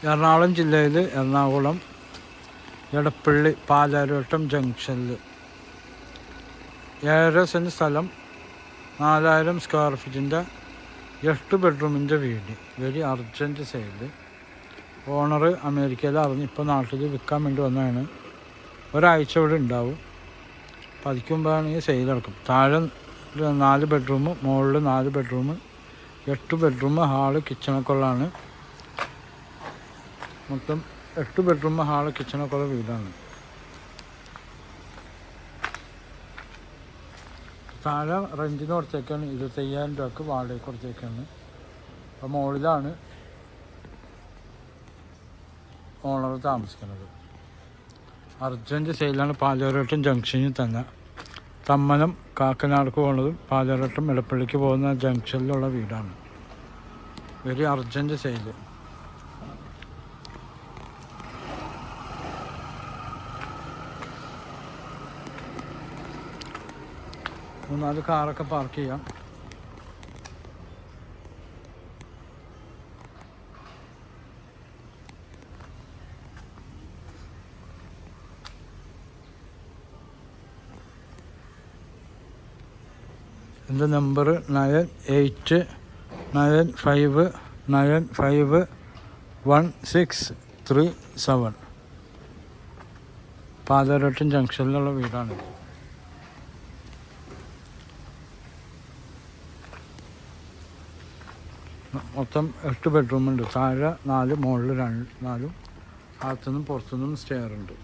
എറണാകുളം ജില്ലയിൽ എറണാകുളം എടപ്പള്ളി പാലാരിവട്ടം ജംഗ്ഷനിൽ 7 സെൻറ്റ് സ്ഥലം 4000 സ്ക്വയർ ഫീറ്റിൻ്റെ 8 ബെഡ്റൂമിൻ്റെ വീട്. Very urgent sale. ഓണർ അമേരിക്കയിൽ അറിഞ്ഞ് ഇപ്പോൾ നാട്ടിൽ വിൽക്കാൻ വേണ്ടി വന്നതാണ്. ഒരാഴ്ച ഇവിടെ ഉണ്ടാവും. പതിക്കുമ്പോഴാണെങ്കിൽ സെയിൽ നടക്കും. താഴെ 4 ബെഡ്റൂം, മുകളിൽ 4 ബെഡ്റൂം, 8 ബെഡ്റൂം, ഹാള് കിച്ചണൊക്കെ ഉള്ളതാണ്. മൊത്തം 8 ബെഡ്റൂം, ഹാള് കിച്ചണൊക്കെ ഉള്ള വീടാണ്. താഴെ റെൻറ്റിന് കൊടുത്തേക്കാണ് 25,000 രൂപക്ക് വാടകയ്ക്ക് കൊടുത്തേക്കാണ്. അപ്പോൾ മുകളിലാണ് ഓണർ താമസിക്കുന്നത്. അർജൻറ്റ് സെയിലാണ്. പാലാരിവട്ടം ജംഗ്ഷനിൽ തന്നെ. തമ്മനം കാക്കനാടക്ക് പോകുന്നതും പാലാരിവട്ടം എടപ്പള്ളിക്ക് പോകുന്ന ജംഗ്ഷനിലുള്ള വീടാണ്. Very urgent sale. മൂന്നാല് കാറൊക്കെ പാർക്ക് ചെയ്യാം. എൻ്റെ നമ്പർ 9895951637. പാലാരിവട്ടം ജംഗ്ഷനിലുള്ള വീടാണ്. മൊത്തം 8 ബെഡ്റൂമുണ്ട്. താഴെ 4, മുകളിൽ 4. അകത്തുനിന്നും പുറത്തുനിന്നും സ്റ്റെയർ ഉണ്ട്.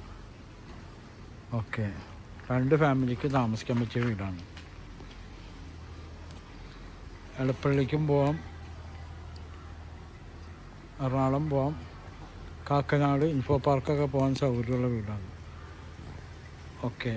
ഓക്കെ, 2 ഫാമിലിക്ക് താമസിക്കാൻ പറ്റിയ വീടാണ്. എടപ്പള്ളിക്കും പോവാം, എറണാകുളം പോവാം, കാക്കനാട് ഇൻഫോ പാർക്കൊക്കെ പോകാൻ സൗകര്യമുള്ള വീടാണ്. ഓക്കെ.